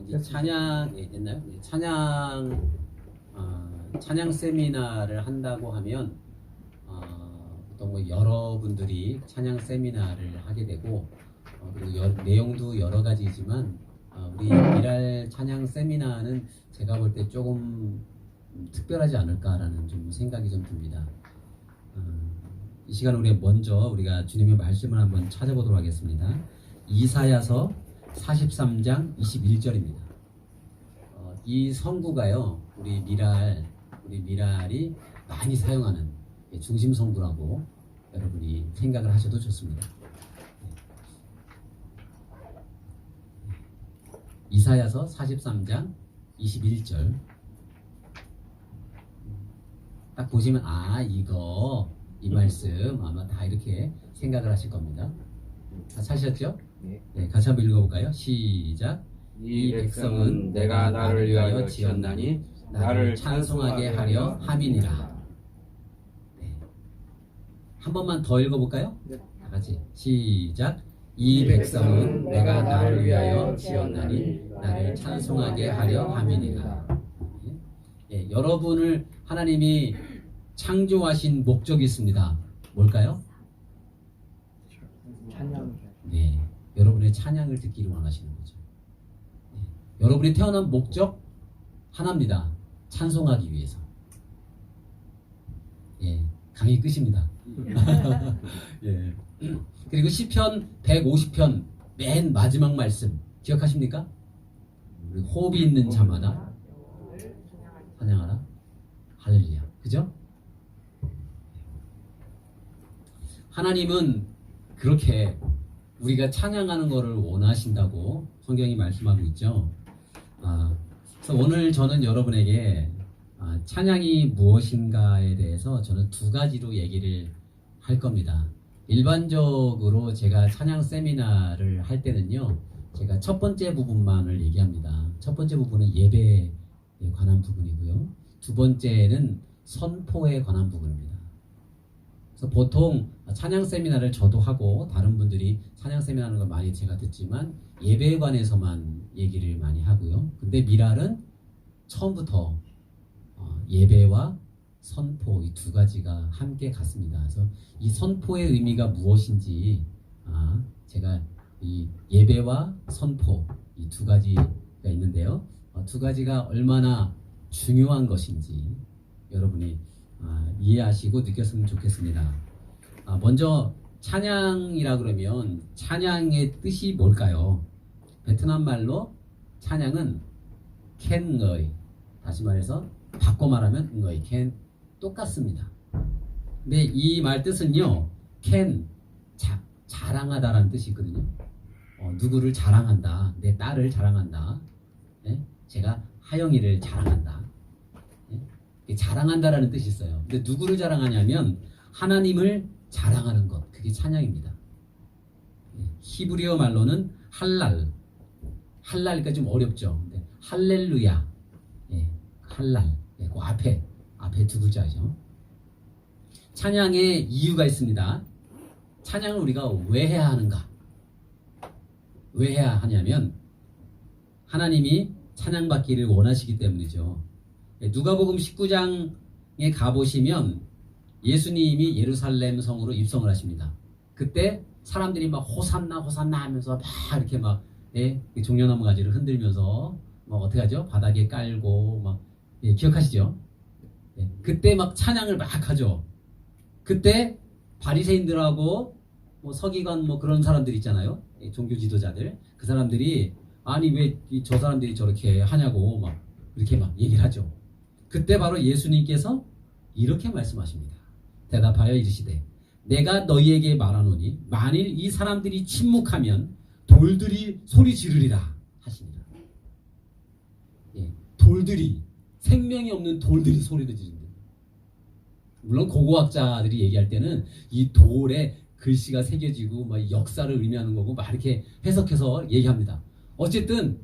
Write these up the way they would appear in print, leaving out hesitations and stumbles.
이제 찬양 됐나요? 네, 찬양 세미나를 한다고 하면 보통 뭐 여러분들이 찬양 세미나를 하게 되고 그리고 내용도 여러 가지이지만 우리 미랄 찬양 세미나는 제가 볼 때 조금 특별하지 않을까라는 좀 생각이 좀 듭니다. 이 시간 우리가 주님의 말씀을 한번 찾아보도록 하겠습니다. 이사야서 43장 21절입니다. 이 성구가요, 우리 미랄이 많이 사용하는 중심 성구라고 여러분이 생각을 하셔도 좋습니다. 이사야서 43장 21절 딱 보시면 이 말씀 아마 다 이렇게 생각을 하실 겁니다. 다 찾으셨죠? 네, 같이 한번 읽어볼까요? 시작. 이 백성은 내가 나를 위하여 지었나니 나를 찬송하게 하려 함이니라. 네. 한 번만 더 읽어볼까요? 다 같이 시작. 이 백성은 내가 나를 위하여 지었나니 나를 찬송하게 하려 함이니라. 네, 여러분을 하나님이 창조하신 목적이 있습니다. 뭘까요? 찬양. 네, 여러분의 찬양을 듣기를 원하시는 거죠. 네, 여러분이 태어난 목적 하나입니다. 찬송하기 위해서. 예, 강의 끝입니다. 예. 그리고 시편 150편 맨 마지막 말씀 기억하십니까? 우리 호흡이 있는 자마다 찬양하라. 할렐루야. 그죠? 하나님은 그렇게 우리가 찬양하는 것을 원하신다고 성경이 말씀하고 있죠. 그래서 오늘 저는 여러분에게 찬양이 무엇인가에 대해서 저는 두 가지로 얘기를 할 겁니다. 일반적으로 제가 찬양 세미나를 할 때는요, 제가 첫 번째 부분만을 얘기합니다. 첫 번째 부분은 예배에 관한 부분이고요. 두 번째는 선포에 관한 부분입니다. 그래서 보통 찬양 세미나를 저도 하고 다른 분들이 찬양 세미나 하는 걸 많이 제가 듣지만 예배에 관해서만 얘기를 많이 하고요. 근데 미랄은 처음부터 예배와 선포 이 두 가지가 함께 갔습니다. 그래서 이 선포의 의미가 무엇인지 제가 이 예배와 선포 이 두 가지가 있는데요. 두 가지가 얼마나 중요한 것인지 여러분이 이해하시고 느꼈으면 좋겠습니다. 먼저 찬양이라 그러면 찬양의 뜻이 뭘까요? 베트남 말로 찬양은 캔의, 다시 말해서 바꿔 말하면 응의, 캔 똑같습니다. 근데 이 말 뜻은요, 캔 자랑하다라는 뜻이 있거든요. 누구를 자랑한다, 내 딸을 자랑한다, 네? 제가 하영이를 자랑한다. 자랑한다라는 뜻이 있어요. 근데 누구를 자랑하냐면 하나님을 자랑하는 것, 그게 찬양입니다. 히브리어 말로는 할랄니까 좀 어렵죠. 근데 할렐루야, 할랄, 그 앞에 두 글자죠. 찬양의 이유가 있습니다. 찬양을 우리가 왜 해야 하는가? 왜 해야 하냐면 하나님이 찬양받기를 원하시기 때문이죠. 누가복음 19장에 가보시면 예수님이 예루살렘 성으로 입성을 하십니다. 그때 사람들이 막 호산나 호산나 하면서 막 이렇게 막 종려나무 가지를 흔들면서 막 어떻게 하죠? 바닥에 깔고 막 기억하시죠? 그때 막 찬양을 막 하죠. 그때 바리새인들하고 뭐 서기관 뭐 그런 사람들 있잖아요. 종교 지도자들 그 사람들이 아니 왜 저 사람들이 저렇게 하냐고 막 이렇게 막 얘기를 하죠. 그때 바로 예수님께서 이렇게 말씀하십니다. 대답하여 이르시되 내가 너희에게 말하노니 만일 이 사람들이 침묵하면 돌들이 소리 지르리라 하시니라. 돌들이 생명이 없는 돌들이 소리를 지른다. 물론 고고학자들이 얘기할 때는 이 돌에 글씨가 새겨지고 막 역사를 의미하는 거고 막 이렇게 해석해서 얘기합니다. 어쨌든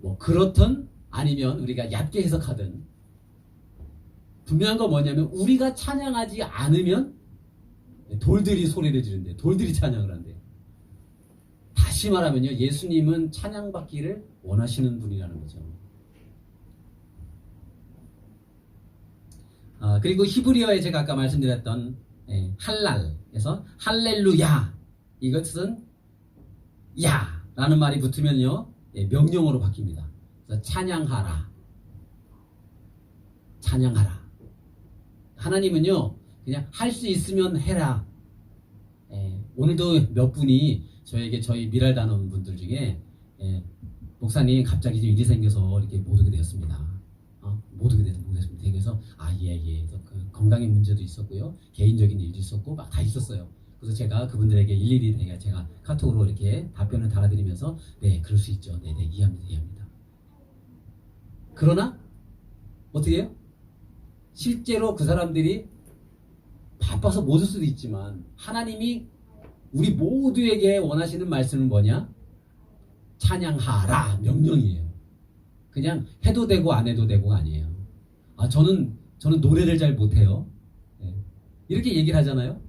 뭐 그렇든 아니면 우리가 얕게 해석하든 분명한 건 뭐냐면 우리가 찬양하지 않으면 돌들이 소리를 지른대. 돌들이 찬양을 한대. 다시 다시 말하면요, 예수님은 찬양받기를 원하시는 분이라는 거죠. 그리고 히브리어에 제가 아까 말씀드렸던 할랄에서 할렐루야, 이것은 야 라는 말이 붙으면요, 명령어로 바뀝니다. 그래서 찬양하라, 찬양하라. 하나님은요, 그냥 할 수 있으면 해라. 오늘도 몇 분이 저에게, 저희 미랄 단원 분들 중에 목사님 갑자기 좀 일이 생겨서 이렇게 못 오게 되었습니다. 못 오게 됐습니다. 그래서 예. 그 건강의 문제도 있었고요, 개인적인 일도 있었고 막 다 있었어요. 그래서 제가 그분들에게 일일이 제가 카톡으로 이렇게 답변을 달아드리면서 네, 그럴 수 있죠. 네, 이해합니다. 그러나 어떻게 해요? 실제로 그 사람들이 바빠서 못 올 수도 있지만 하나님이 우리 모두에게 원하시는 말씀은 뭐냐? 찬양하라, 명령이에요. 그냥 해도 되고 안 해도 되고가 아니에요. 저는 노래를 잘 못해요. 이렇게 얘기를 하잖아요.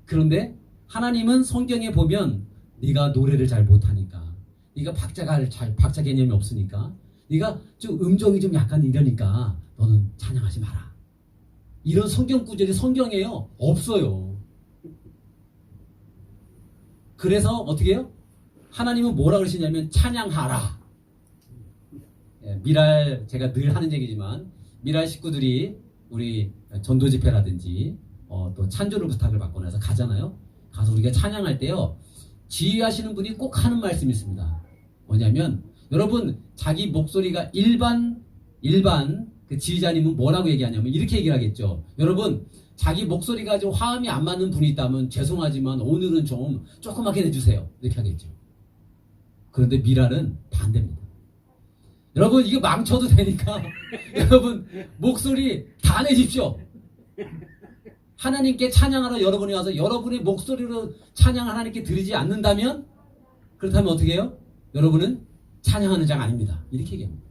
그런데 하나님은 성경에 보면 네가 노래를 잘 못하니까, 네가 박자 개념이 없으니까, 네가 좀 음정이 좀 약간 이러니까 너는 찬양하지 마라. 이런 성경 구절이 성경에요? 없어요. 그래서 어떻게 해요? 하나님은 뭐라 그러시냐면 찬양하라. 미랄, 제가 늘 하는 얘기지만 미랄 식구들이 우리 전도 집회라든지 또 찬조를 부탁을 받고 나서 가잖아요. 가서 우리가 찬양할 때요, 지휘하시는 분이 꼭 하는 말씀이 있습니다. 뭐냐면, 여러분 자기 목소리가 일반 그 지휘자님은 뭐라고 얘기하냐면 이렇게 얘기를 하겠죠. 여러분 자기 목소리가 좀 화음이 안 맞는 분이 있다면 죄송하지만 오늘은 좀 조그맣게 내주세요, 이렇게 하겠죠. 그런데 미랄은 반대입니다. 여러분 이거 망쳐도 되니까 여러분 목소리 다 내십시오. 하나님께 찬양하러 여러분이 와서 여러분의 목소리로 찬양 하나님께 드리지 않는다면, 그렇다면 어떻게 해요? 여러분은 찬양하는 장 아닙니다, 이렇게 얘기합니다.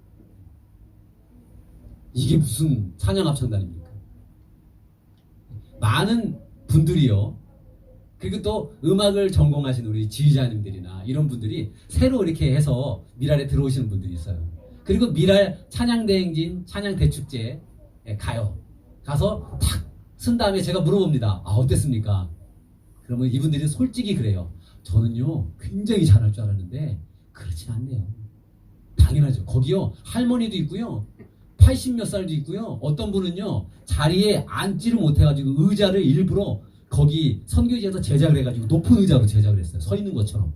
이게 무슨 찬양 합창단입니까? 많은 분들이요, 그리고 또 음악을 전공하신 우리 지휘자님들이나 이런 분들이 새로 이렇게 해서 미랄에 들어오시는 분들이 있어요. 그리고 미랄 찬양대행진, 찬양대축제에 가요. 가서 탁 쓴 다음에 제가 물어봅니다. 어땠습니까? 그러면 이분들이 솔직히 그래요. 저는요 굉장히 잘할 줄 알았는데 그렇진 않네요. 당연하죠. 거기요 할머니도 있고요, 80몇 살도 있고요, 어떤 분은요 자리에 앉지를 못해가지고 의자를 일부러 거기 선교지에서 제작을 해가지고 높은 의자로 제작을 했어요. 서 있는 것처럼.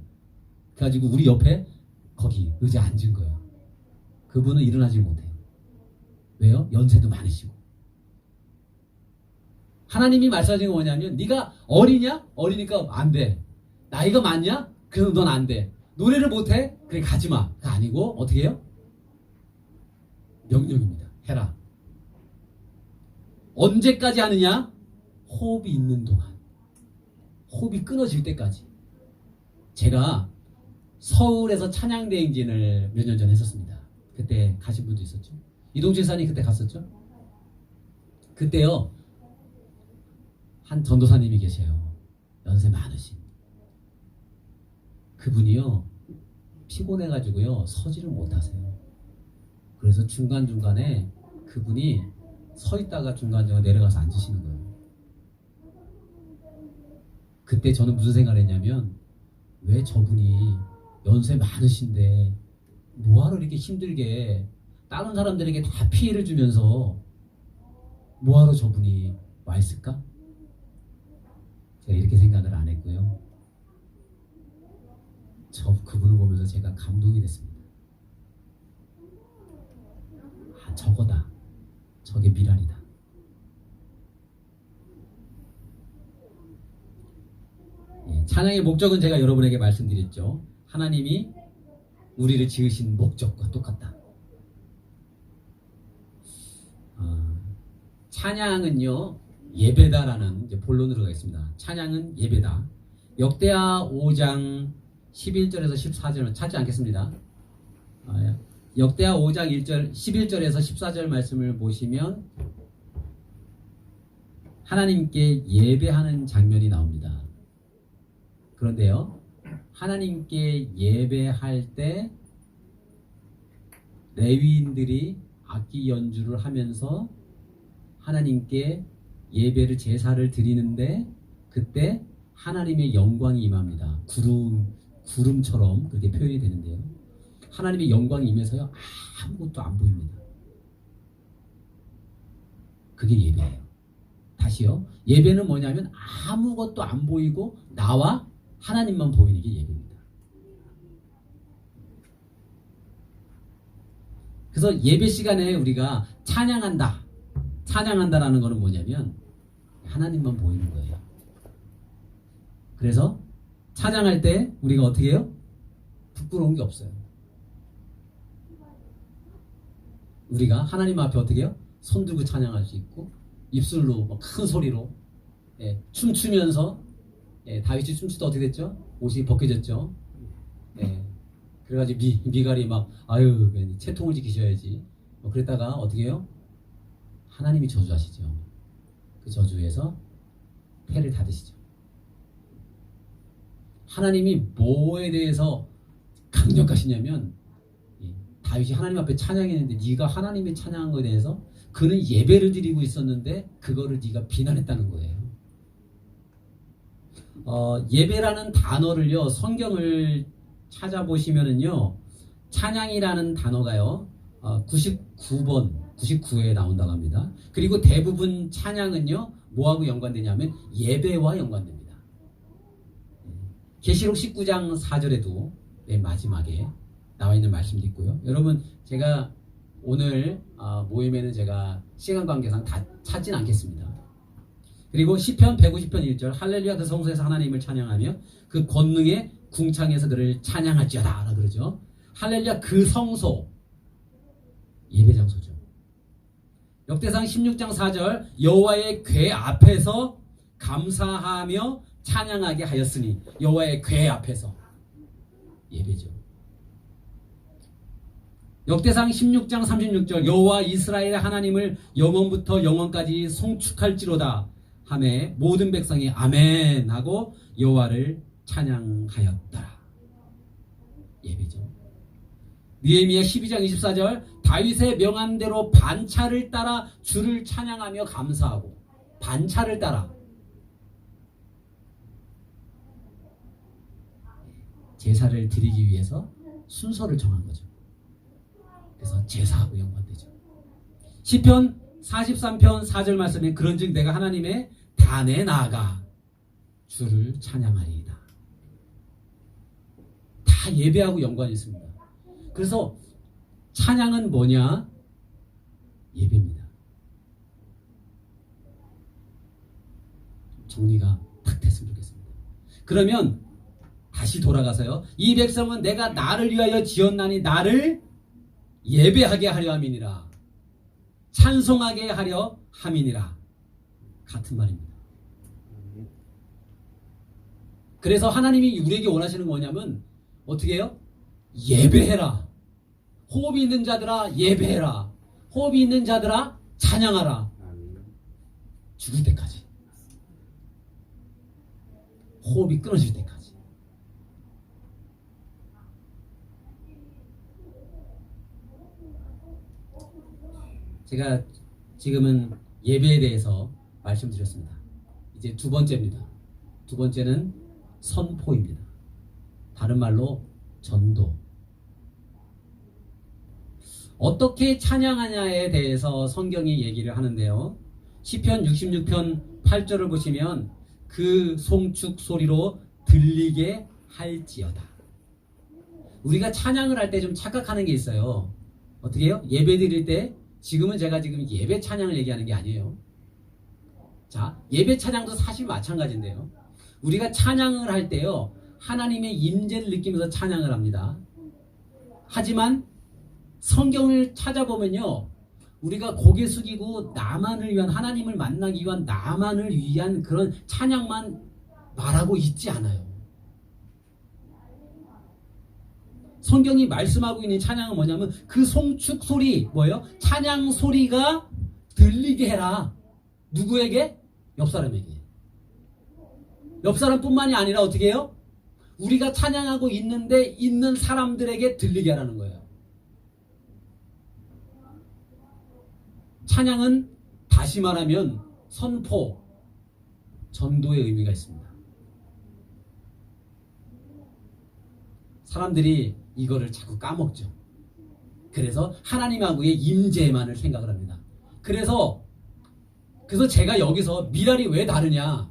그래가지고 우리 옆에 거기 의자에 앉은 거예요. 그분은 일어나지 못해요. 왜요? 연세도 많으시고. 하나님이 말씀하신 건 뭐냐면, 네가 어리냐? 어리니까 안 돼. 나이가 많냐? 그래서 넌 안 돼. 노래를 못해? 그래 가지마. 그게 아니고 어떻게 해요? 명령입니다. 해라. 언제까지 하느냐? 호흡이 있는 동안. 호흡이 끊어질 때까지. 제가 서울에서 찬양대행진을 몇 년 전에 했었습니다. 그때 가신 분도 있었죠. 이동진 사님 그때 갔었죠. 그때요 한 전도사님이 계세요. 연세 많으신. 그분이요 피곤해가지고요 서지를 못하세요. 그래서 중간중간에 그분이 서 있다가 중간중간 내려가서 앉으시는 거예요. 그때 저는 무슨 생각을 했냐면, 왜 저분이 연세 많으신데 뭐하러 이렇게 힘들게 다른 사람들에게 다 피해를 주면서 뭐하러 저분이 와 있을까? 제가 이렇게 생각을 안 했고요. 그분을 보면서 제가 감동이 됐습니다. 저거다. 저게 미랄이다. 찬양의 목적은 제가 여러분에게 말씀드렸죠. 하나님이 우리를 지으신 목적과 똑같다. 찬양은요 예배다라는 이제 본론으로 가겠습니다. 찬양은 예배다. 역대하 5장 11절에서 14절은 찾지 않겠습니다. 역대하 5장 1절, 11절에서 14절 말씀을 보시면 하나님께 예배하는 장면이 나옵니다. 그런데요 하나님께 예배할 때 레위인들이 악기 연주를 하면서 하나님께 예배를 제사를 드리는데 그때 하나님의 영광이 임합니다. 구름처럼 그렇게 표현이 되는데요. 하나님의 영광이 임해서요 아무것도 안 보입니다. 그게 예배예요. 다시요. 예배는 뭐냐면 아무것도 안 보이고 나와 하나님만 보이는 게 예배입니다. 그래서 예배 시간에 우리가 찬양한다라는 것은 뭐냐면 하나님만 보이는 거예요. 그래서 찬양할 때 우리가 어떻게 해요? 부끄러운 게 없어요. 우리가 하나님 앞에 어떻게 해요? 손 들고 찬양할 수 있고 입술로 큰 소리로 춤추면서 다윗이 춤추다 어떻게 됐죠? 옷이 벗겨졌죠. 그래가지고 미갈이 막 아유 채통을 지키셔야지 그랬다가 어떻게 해요? 하나님이 저주하시죠. 그 저주에서 패를 닫으시죠. 하나님이 뭐에 대해서 강력하시냐면 다윗이 하나님 앞에 찬양했는데 네가 하나님의 찬양한 것에 대해서 그는 예배를 드리고 있었는데 그거를 네가 비난했다는 거예요. 예배라는 단어를요 성경을 찾아보시면은요 찬양이라는 단어가요 99에 나온다고 합니다. 그리고 대부분 찬양은요 뭐하고 연관되냐면 예배와 연관됩니다. 계시록 19장 4절에도 맨 마지막에 나와 있는 말씀도 있고요. 여러분 제가 오늘 모임에는 제가 시간 관계상 다 찾진 않겠습니다. 그리고 시편 150편 1절 할렐루야 그 성소에서 하나님을 찬양하며 그 권능의 궁창에서 그를 찬양할지어다 라 그러죠. 할렐루야 그 성소 예배 장소죠. 역대상 16장 4절 여호와의 궤 앞에서 감사하며 찬양하게 하였으니 여호와의 궤 앞에서 예배죠. 역대상 16장 36절 여호와 이스라엘 하나님을 영원부터 영원까지 송축할지로다 하매 모든 백성이 아멘 하고 여호와를 찬양하였더라. 예배죠. 느헤미야 12장 24절 다윗의 명한 대로 반차를 따라 주를 찬양하며 감사하고 반차를 따라 제사를 드리기 위해서 순서를 정한 거죠. 그래서 제사하고 연관되죠. 시편 43편 4절 말씀에 그런즉 내가 하나님의 단에 나아가 주를 찬양하리이다. 다 예배하고 연관이 있습니다. 그래서 찬양은 뭐냐? 예배입니다. 정리가 탁 됐으면 좋겠습니다. 그러면 다시 돌아가서요. 이 백성은 내가 나를 위하여 지었나니 나를 예배하게 하려 함이니라. 찬송하게 하려 함이니라. 같은 말입니다. 그래서 하나님이 우리에게 원하시는 거 뭐냐면 어떻게 해요? 예배해라. 호흡이 있는 자들아 예배해라. 호흡이 있는 자들아 찬양하라. 죽을 때까지. 호흡이 끊어질 때까지. 제가 지금은 예배에 대해서 말씀드렸습니다. 이제 두 번째입니다. 두 번째는 선포입니다. 다른 말로 전도. 어떻게 찬양하냐에 대해서 성경이 얘기를 하는데요. 시편 66편 8절을 보시면 그 송축 소리로 들리게 할지어다. 우리가 찬양을 할 때 좀 착각하는 게 있어요. 어떻게 해요? 예배 드릴 때 지금 예배 찬양을 얘기하는 게 아니에요. 자, 예배 찬양도 사실 마찬가지인데요. 우리가 찬양을 할 때요. 하나님의 임재를 느끼면서 찬양을 합니다. 하지만 성경을 찾아보면요. 우리가 고개 숙이고 나만을 위한 하나님을 만나기 위한 나만을 위한 그런 찬양만 말하고 있지 않아요. 성경이 말씀하고 있는 찬양은 뭐냐면 그 송축 소리 뭐예요? 찬양 소리가 들리게 해라. 누구에게? 옆 사람에게. 옆 사람뿐만이 아니라 어떻게 해요? 우리가 찬양하고 있는데 있는 사람들에게 들리게 하라는 거예요. 찬양은 다시 말하면 선포, 전도의 의미가 있습니다. 사람들이 이거를 자꾸 까먹죠. 그래서 하나님하고의 임재만을 생각을 합니다. 그래서 제가 여기서 미랄이 왜 다르냐?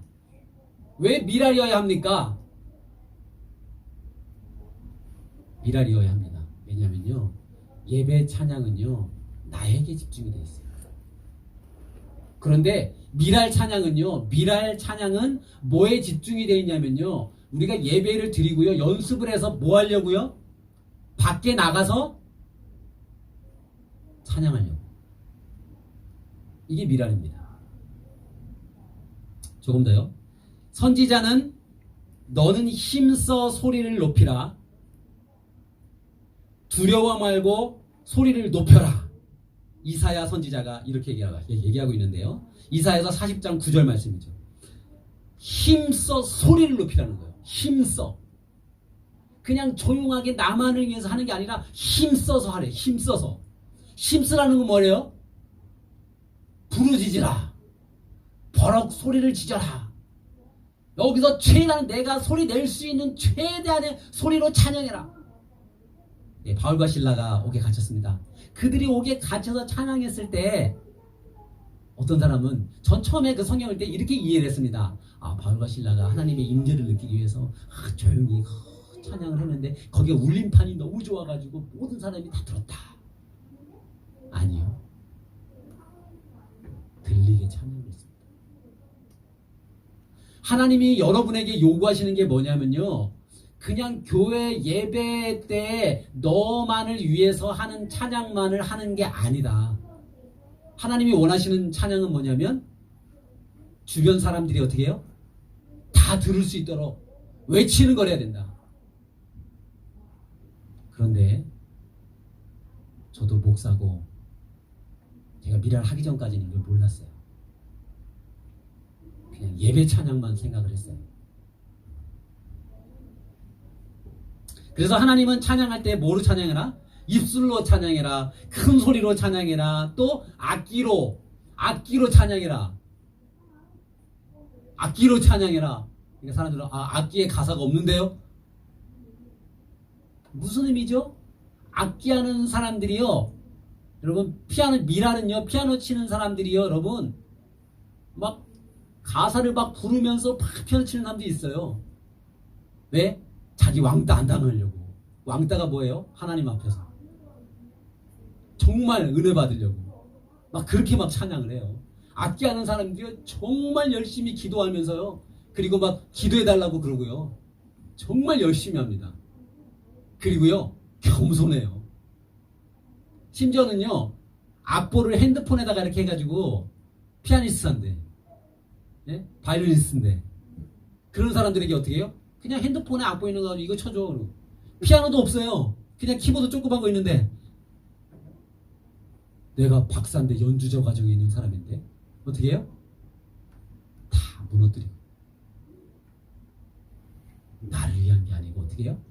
왜 미랄이어야 합니까? 미랄이어야 합니다. 왜냐면요, 예배 찬양은요 나에게 집중이 되어 있어요. 그런데 미랄 찬양은 뭐에 집중이 되어 있냐면요, 우리가 예배를 드리고요, 연습을 해서 뭐 하려고요? 밖에 나가서 찬양하려고. 이게 미랄입니다. 조금 더요. 선지자는 너는 힘써 소리를 높이라. 두려워 말고 소리를 높여라. 이사야 선지자가 이렇게 얘기하고 있는데요. 이사야서 40장 9절 말씀이죠. 힘써 소리를 높이라는 거예요. 힘써. 그냥 조용하게 나만을 위해서 하는 게 아니라 힘써서 하래. 힘써서. 힘쓰라는 건 뭐래요? 부르짖으라. 버럭 소리를 지져라. 여기서 최대한 내가 소리 낼 수 있는 최대한의 소리로 찬양해라. 네, 바울과 실라가 옥에 갇혔습니다. 그들이 옥에 갇혀서 찬양했을 때 어떤 사람은 전 처음에 그 성경을 때 이렇게 이해를 했습니다. 바울과 실라가 하나님의 임재를 느끼기 위해서 조용히 찬양을 했는데 거기에 울림판이 너무 좋아가지고 모든 사람이 다 들었다. 아니요. 들리게 찬양했습니다. 하나님이 여러분에게 요구하시는 게 뭐냐면요, 그냥 교회 예배 때 너만을 위해서 하는 찬양만을 하는 게 아니다. 하나님이 원하시는 찬양은 뭐냐면 주변 사람들이 어떻게 해요? 다 들을 수 있도록 외치는 걸 해야 된다. 그런데 저도 목사고 제가 미랄 하기 전까지는 이걸 몰랐어요. 그냥 예배 찬양만 생각을 했어요. 그래서 하나님은 찬양할 때 뭐로 찬양해라? 입술로 찬양해라. 큰 소리로 찬양해라. 또 악기로 찬양해라. 악기로 찬양해라. 그러니까 사람들은 악기에 가사가 없는데요? 무슨 의미죠? 악기하는 사람들이요, 여러분, 미랄은요, 피아노 치는 사람들이요, 여러분, 막 가사를 막 부르면서 막 피아노 치는 사람들이 있어요. 왜? 자기 왕따 안 당하려고. 왕따가 뭐예요? 하나님 앞에서 정말 은혜 받으려고 막 그렇게 막 찬양을 해요. 악기하는 사람들이 정말 열심히 기도하면서요, 그리고 막 기도해달라고 그러고요, 정말 열심히 합니다. 그리고요, 겸손해요. 심지어는요, 악보를 핸드폰에다가 이렇게 해가지고 피아니스트인데, 예? 바이올리니스트인데, 그런 사람들에게 어떻게 해요? 그냥 핸드폰에 악보 있는 거 가지고 이거 쳐줘. 그러고. 피아노도 없어요. 그냥 키보드 조그만 거 있는데, 내가 박사인데 연주자 과정에 있는 사람인데 어떻게 해요? 다 무너뜨리고. 나를 위한 게 아니고 어떻게 해요?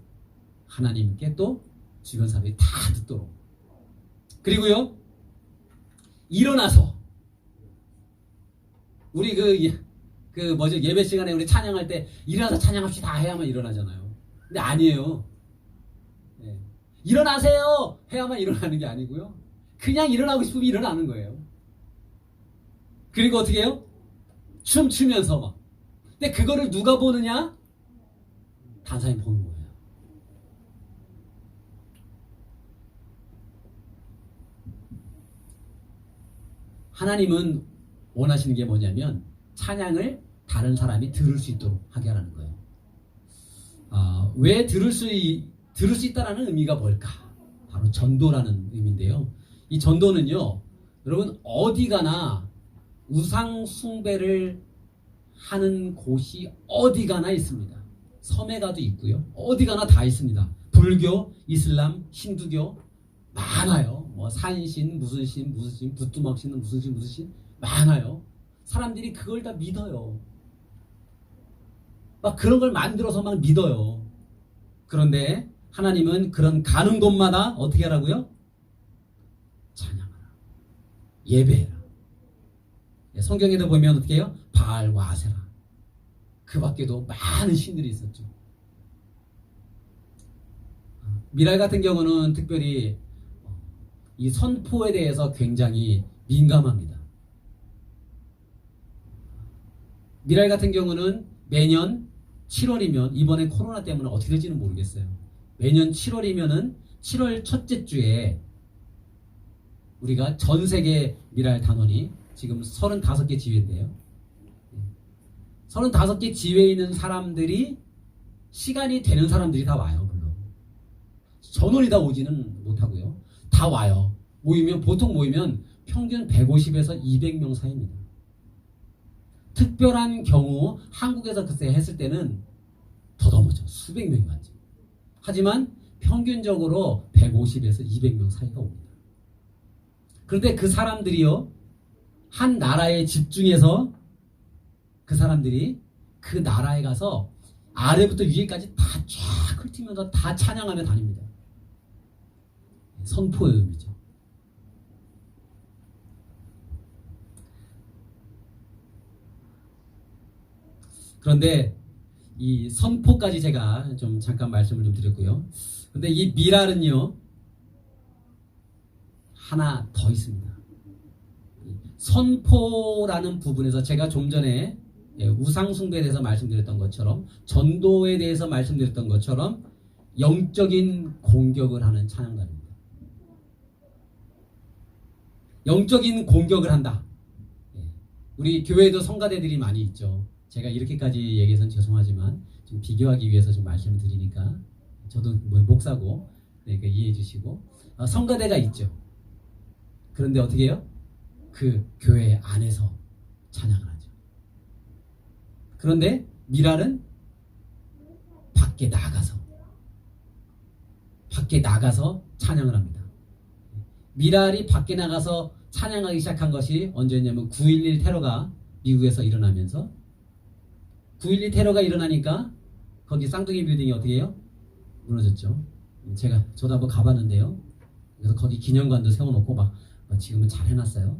하나님께 또 주변 사람들이 다 듣도록. 그리고요, 일어나서 우리 예배 시간에 우리 찬양할 때 일어나서 찬양합시다 해야만 일어나잖아요. 근데 아니에요. 네. 일어나세요 해야만 일어나는 게 아니고요, 그냥 일어나고 싶으면 일어나는 거예요. 그리고 어떻게 해요? 춤추면서 막. 근데 그거를 누가 보느냐? 단사님 보는 거예요. 하나님은 원하시는 게 뭐냐면 찬양을 다른 사람이 들을 수 있도록 하게 하라는 거예요. 왜 들을 수 있다라는 의미가 뭘까? 바로 전도라는 의미인데요. 이 전도는요, 여러분, 어디 가나 우상 숭배를 하는 곳이 어디 가나 있습니다. 섬에 가도 있고요, 어디 가나 다 있습니다. 불교, 이슬람, 힌두교 많아요. 뭐 산신, 무슨 신, 부뚜막신은 무슨 신 많아요. 사람들이 그걸 다 믿어요. 막 그런 걸 만들어서 막 믿어요. 그런데 하나님은 그런 가는 곳마다 어떻게 하라고요? 찬양하라. 예배해라. 성경에도 보면 어떻게 해요? 바알과 아세라. 그 밖에도 많은 신들이 있었죠. 미랄 같은 경우는 특별히 이 선포에 대해서 굉장히 민감합니다. 미랄 같은 경우는 매년 7월이면 이번에 코로나 때문에 어떻게 될지는 모르겠어요. 매년 7월이면은 7월 첫째 주에 우리가 전 세계 미랄 단원이 지금 35개 지회인데요. 35개 지회에 있는 사람들이 시간이 되는 사람들이 다 와요. 물론 전원이 다 오지는 못하고요. 다 와요. 보통 모이면 평균 150에서 200명 사이입니다. 특별한 경우 한국에서 그때 했을 때는 더 넘었죠. 수백 명이 왔죠. 하지만 평균적으로 150에서 200명 사이가 옵니다. 그런데 그 사람들이요, 한 나라에 집중해서 그 사람들이 그 나라에 가서 아래부터 위에까지 다 쫙 훑으면서 다 찬양하며 다닙니다. 선포의 의미죠. 그런데 이 선포까지 제가 좀 잠깐 말씀을 좀 드렸고요. 근데 이 미랄은요, 하나 더 있습니다. 선포라는 부분에서 제가 좀 전에 우상숭배에 대해서 말씀드렸던 것처럼, 전도에 대해서 말씀드렸던 것처럼 영적인 공격을 하는 찬양단입니다. 영적인 공격을 한다. 우리 교회에도 성가대들이 많이 있죠. 제가 이렇게까지 얘기해서는 죄송하지만 좀 비교하기 위해서 좀 말씀을 드리니까 저도 목사고 그러니까 이해해 주시고, 성가대가 있죠. 그런데 어떻게 해요? 그 교회 안에서 찬양을 하죠. 그런데 미랄은 밖에 나가서 찬양을 합니다. 미랄이 밖에 나가서 찬양하기 시작한 것이 언제였냐면 9.11 테러가 미국에서 일어나면서, 9.12 테러가 일어나니까 거기 쌍둥이 빌딩이 어떻게 해요? 무너졌죠. 저도 한번 가봤는데요. 그래서 거기 기념관도 세워놓고 막 지금은 잘 해놨어요.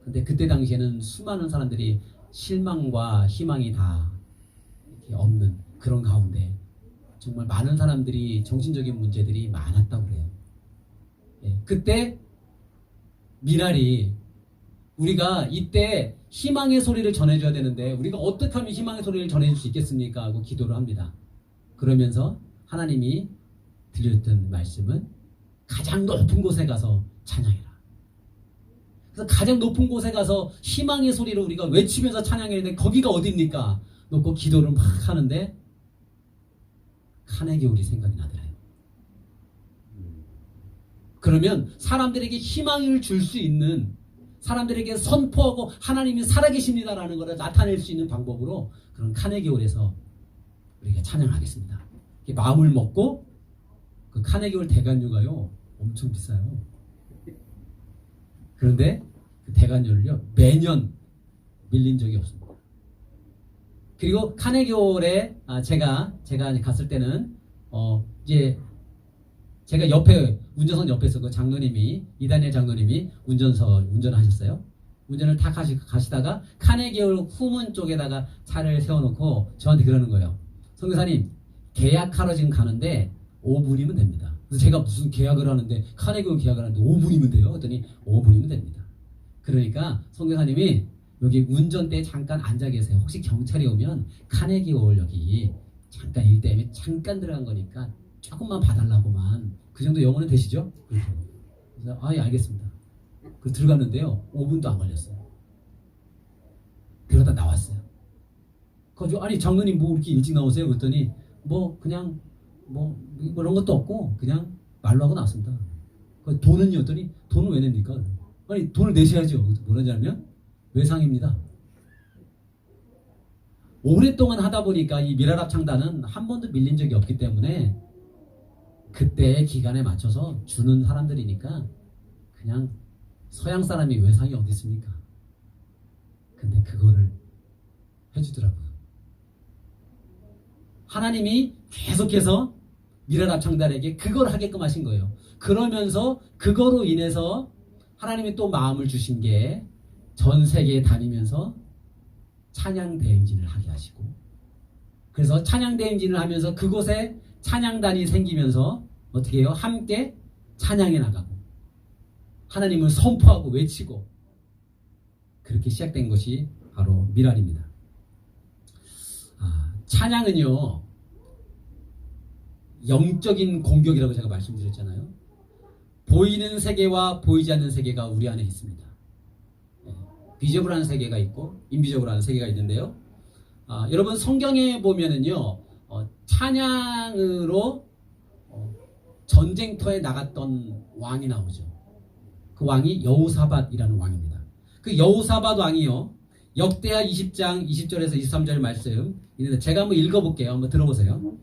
근데 그때 당시에는 수많은 사람들이 실망과 희망이 다 이렇게 없는 그런 가운데 정말 많은 사람들이 정신적인 문제들이 많았다고 그래요. 그때 미랄이 우리가 이때 희망의 소리를 전해줘야 되는데 우리가 어떻게 하면 희망의 소리를 전해줄 수 있겠습니까? 하고 기도를 합니다. 그러면서 하나님이 들렸던 말씀은 가장 높은 곳에 가서 찬양해라. 그래서 가장 높은 곳에 가서 희망의 소리를 우리가 외치면서 찬양해야 되는데 거기가 어딥니까? 놓고 기도를 막 하는데 카네기 우리 생각이 나더래요. 그러면 사람들에게 희망을 줄 수 있는, 사람들에게 선포하고 하나님이 살아계십니다라는 것을 나타낼 수 있는 방법으로 그런 카네기홀에서 우리가 찬양하겠습니다. 마음을 먹고, 그 카네기홀 대관료가요 엄청 비싸요. 그런데 그 대관료를요 매년 밀린 적이 없습니다. 그리고 카네기홀에 제가 갔을 때는 이제 제가 옆에 운전석 옆에서 그 장로님이, 이다니엘 장로님이 운전하셨어요. 운전을 탁 가시다가 카네기홀 후문 쪽에다가 차를 세워놓고 저한테 그러는 거예요. 선교사님, 계약하러 지금 가는데 5분이면 됩니다. 그래서 제가 무슨 계약을 하는데, 카네기홀 계약을 하는데 5분이면 돼요? 그랬더니 5분이면 됩니다. 그러니까 선교사님이 여기 운전대에 잠깐 앉아 계세요. 혹시 경찰이 오면 카네기홀 여기 잠깐 일 때문에 잠깐 들어간 거니까 조금만 봐달라고만, 그 정도 영어는 되시죠? 그래서 예, 알겠습니다. 그 들어갔는데요 5분도 안 걸렸어요. 그러다 나왔어요. 아니 장로님 뭐 이렇게 일찍 나오세요? 그랬더니 그냥 그런 것도 없고 그냥 말로 하고 나왔습니다. 돈은요? 했더니 돈은 왜 냅니까? 아니 돈을 내셔야죠. 뭐라냐면 외상입니다. 오랫동안 하다 보니까 이 미랄합 창단은 한 번도 밀린 적이 없기 때문에 그때의 기간에 맞춰서 주는 사람들이니까 그냥 서양 사람이 외상이 어디 있습니까? 근데 그거를 해주더라고요. 하나님이 계속해서 미랄 합창단에게 그걸 하게끔 하신 거예요. 그러면서 그거로 인해서 하나님이 또 마음을 주신 게 전 세계에 다니면서 찬양 대행진을 하게 하시고, 그래서 찬양 대행진을 하면서 그곳에 찬양단이 생기면서 어떻게 해요? 함께 찬양해 나가고 하나님을 선포하고 외치고, 그렇게 시작된 것이 바로 미랄입니다. 찬양은요, 영적인 공격이라고 제가 말씀드렸잖아요. 보이는 세계와 보이지 않는 세계가 우리 안에 있습니다. 비저블 하는 세계가 있고 인비저블 하는 세계가 있는데요. 여러분 성경에 보면은요, 찬양으로 전쟁터에 나갔던 왕이 나오죠. 그 왕이 여호사밧이라는 왕입니다. 그 여호사밧 왕이요, 역대하 20장 20절에서 23절 말씀 있는데 제가 한번 읽어볼게요. 한번 들어보세요.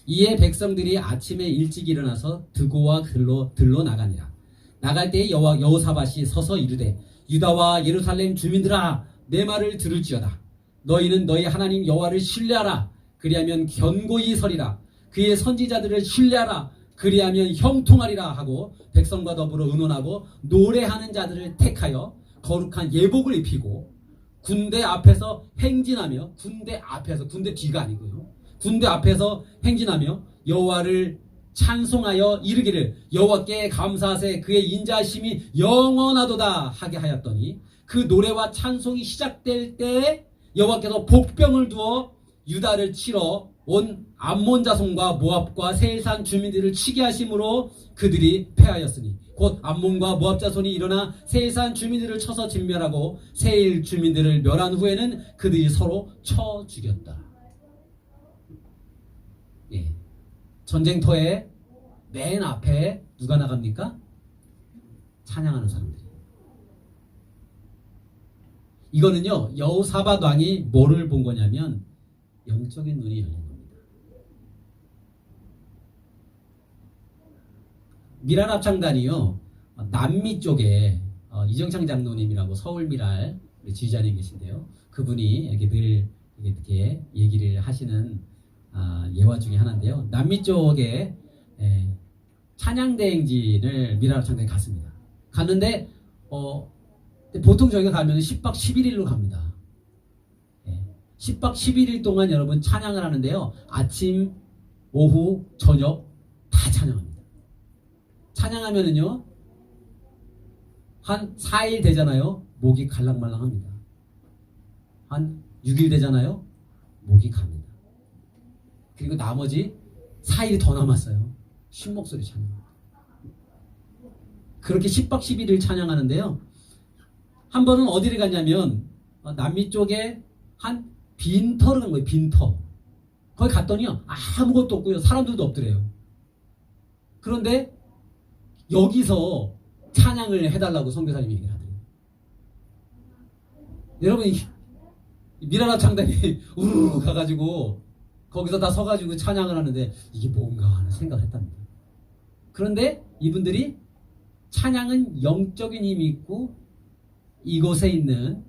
이에 백성들이 아침에 일찍 일어나서 드고와 들로 나가니라. 나갈 때에 여호사밧이 서서 이르되, 유다와 예루살렘 주민들아, 내 말을 들을지어다. 너희는 너희 하나님 여호와를 신뢰하라. 그리하면 견고히 서리라. 그의 선지자들을 신뢰하라. 그리하면 형통하리라 하고 백성과 더불어 의논하고 노래하는 자들을 택하여 거룩한 예복을 입히고 군대 앞에서 행진하며, 군대 뒤가 아니고요, 군대 앞에서 행진하며 여호와를 찬송하여 이르기를, 여호와께 감사하세 그의 인자하심이 영원하도다 하게 하였더니, 그 노래와 찬송이 시작될 때 여호와께서 복병을 두어 유다를 치러 온 암몬 자손과 모압과 세일산 주민들을 치게 하심으로 그들이 패하였으니, 곧 암몬과 모압 자손이 일어나 세일산 주민들을 쳐서 진멸하고 세일 주민들을 멸한 후에는 그들이 서로 쳐 죽였다. 예. 전쟁터에 맨 앞에 누가 나갑니까? 찬양하는 사람들이. 이거는요, 여호사밧 왕이 뭐를 본 거냐면 영적인 눈이 열린 겁니다. 미랄 합창단이요, 남미 쪽에 이정창 장로님이라고 서울 미랄 지휘자님 계신데요, 그분이 이렇게 늘 이렇게 얘기를 하시는 예화 중에 하나인데요, 남미 쪽에 찬양대행진을 미랄 합창단에 갔습니다. 갔는데 보통 저희가 가면 10박 11일로 갑니다. 10박 11일 동안 여러분 찬양을 하는데요, 아침, 오후, 저녁 다 찬양합니다. 찬양하면은요, 한 4일 되잖아요, 목이 갈랑말랑합니다. 한 6일 되잖아요, 목이 갑니다. 그리고 나머지 4일이 더 남았어요. 쉰 목소리 찬양합니다. 그렇게 10박 11일 찬양하는데요, 한 번은 어디를 갔냐면 남미 쪽에 한 빈터를 간 거예요. 빈터. 거기 갔더니요, 아무것도 없고요, 사람들도 없더래요. 그런데 여기서 찬양을 해달라고 선교사님이 얘기를 하더래요. 여러분, 미랄 합창단이 우르르 가가지고 거기서 다 서가지고 찬양을 하는데 이게 뭔가 하는 생각을 했답니다. 그런데 이분들이 찬양은 영적인 힘이 있고 이곳에 있는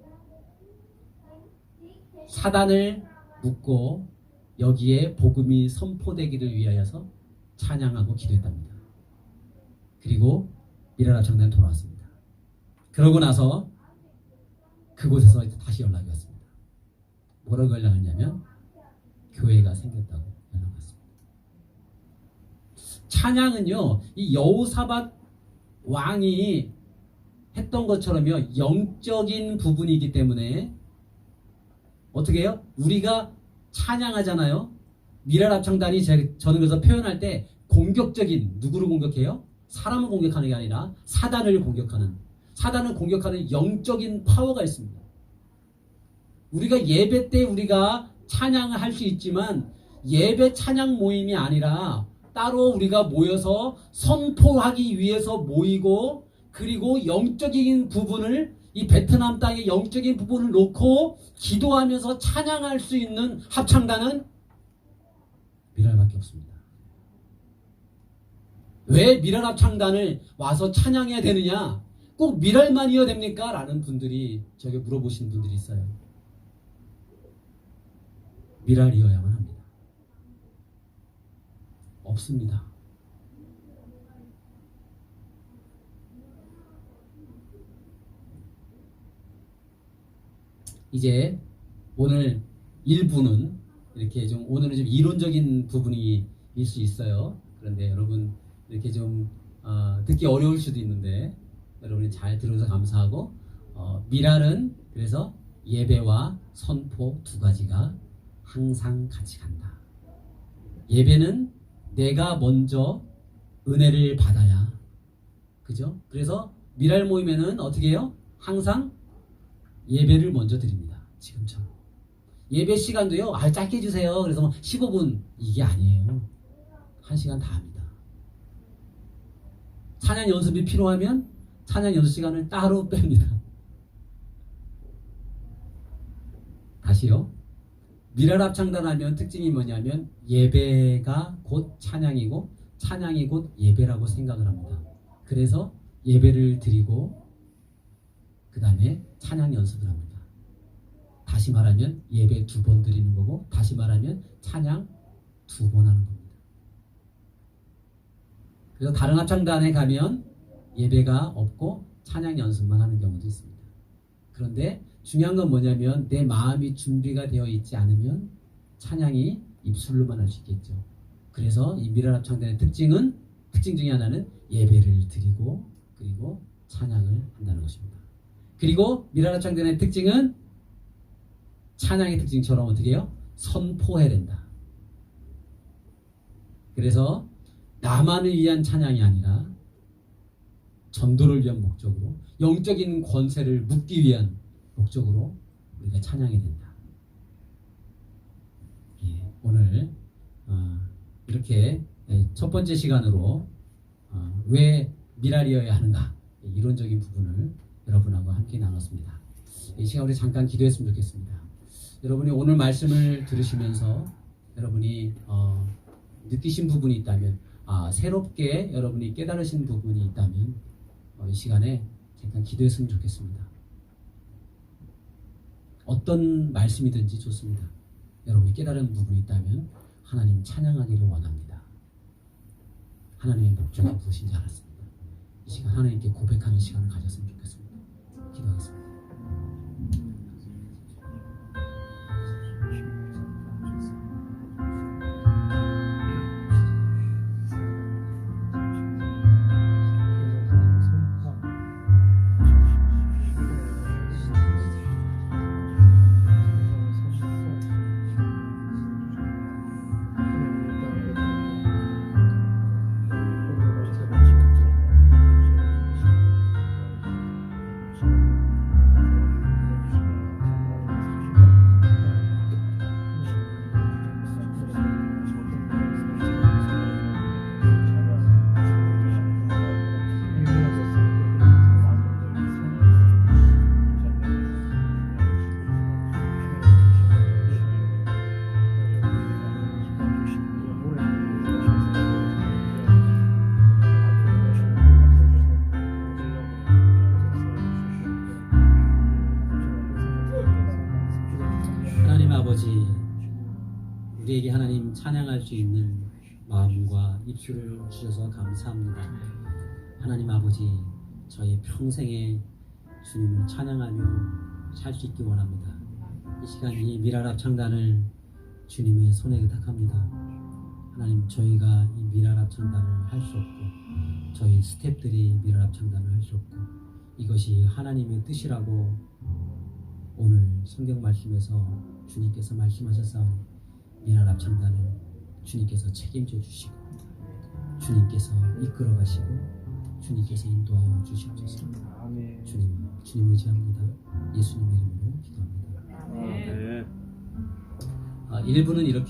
사단을 묶고 여기에 복음이 선포되기를 위하여서 찬양하고 기도했답니다. 그리고 미랄 합창단에 돌아왔습니다. 그러고 나서 그곳에서 다시 연락이 왔습니다. 뭐라고 연락했냐면 교회가 생겼다고 연락 왔습니다. 찬양은요, 이 여호사밧 왕이 했던 것처럼요, 영적인 부분이기 때문에 어떻게 해요? 우리가 찬양하잖아요. 미랄 합창단이 저는 그래서 표현할 때 공격적인, 누구를 공격해요? 사람을 공격하는 게 아니라 사단을 공격하는 영적인 파워가 있습니다. 우리가 예배 때 우리가 찬양을 할 수 있지만 예배 찬양 모임이 아니라 따로 우리가 모여서 선포하기 위해서 모이고, 그리고 영적인 부분을, 이 베트남 땅의 영적인 부분을 놓고 기도하면서 찬양할 수 있는 합창단은 미랄밖에 없습니다. 왜 미랄 합창단을 와서 찬양해야 되느냐? 꼭 미랄만이어야 됩니까? 라는 분들이 저에게 물어보시는 분들이 있어요. 미랄이어야만 합니다. 없습니다. 이제 오늘 일부는 이렇게 좀 오늘은 좀 이론적인 부분이 일 수 있어요. 그런데 여러분 이렇게 좀 듣기 어려울 수도 있는데 여러분이 잘 들어서 감사하고 미랄은 그래서 예배와 선포 두 가지가 항상 같이 간다. 예배는 내가 먼저 은혜를 받아야 그죠? 그래서 미랄 모임에는 어떻게 해요? 항상 예배를 먼저 드립니다. 지금처럼. 예배 시간도요. 짧게 해주세요. 그래서 15분 이게 아니에요. 1시간 다 합니다. 찬양 연습이 필요하면 찬양 연습 시간을 따로 뺍니다. 다시요. 미랄 합창단하면 특징이 뭐냐면 예배가 곧 찬양이고 찬양이 곧 예배라고 생각을 합니다. 그래서 예배를 드리고 그 다음에 찬양 연습을 합니다. 다시 말하면 예배 2번 드리는 거고 다시 말하면 찬양 2번 하는 겁니다. 그래서 다른 합창단에 가면 예배가 없고 찬양 연습만 하는 경우도 있습니다. 그런데 중요한 건 뭐냐면 내 마음이 준비가 되어 있지 않으면 찬양이 입술로만 할 수 있겠죠. 그래서 이 미랄 합창단의 특징 중에 하나는 예배를 드리고 그리고 찬양을 한다는 것입니다. 그리고 미랄 합창단의 특징은 찬양의 특징처럼 어떻게 해요? 선포해야 된다. 그래서 나만을 위한 찬양이 아니라 전도를 위한 목적으로 영적인 권세를 묻기 위한 목적으로 우리가 찬양해야 된다. 예, 오늘 이렇게 첫 번째 시간으로 왜 미랄이어야 하는가 이론적인 부분을 여러분하고 함께 나눴습니다. 이 시간 우리 잠깐 기도했으면 좋겠습니다. 여러분이 오늘 말씀을 들으시면서 여러분이 느끼신 부분이 있다면 새롭게 여러분이 깨달으신 부분이 있다면 이 시간에 잠깐 기도했으면 좋겠습니다. 어떤 말씀이든지 좋습니다. 여러분이 깨달은 부분이 있다면 하나님 찬양하기를 원합니다. 하나님의 목적이 무엇인지 알았습니다. 이 시간 하나님께 고백하는 시간을 가졌으면 좋겠습니다. 기도하겠습니다. 아버지, 우리에게 하나님 찬양할 수 있는 마음과 입술을 주셔서 감사합니다. 하나님 아버지, 저희 평생에 주님을 찬양하며 살 수 있기 원합니다. 이 시간 이 미랄 합창단을 주님의 손에 의탁합니다. 하나님, 저희가 이 미랄 합창단을 할 수 없고 저희 스태프들이 미랄 합창단을 할 수 없고 이것이 하나님의 뜻이라고 오늘 성경 말씀에서 주님께서 말씀하셨사오니 미랄 합창단을 주님께서 책임져 주시고 주님께서 이끌어 가시고 주님께서 인도하여 주시옵소서. 주님 의지합니다. 예수님의 이름으로 기도합니다. 1부는 이렇게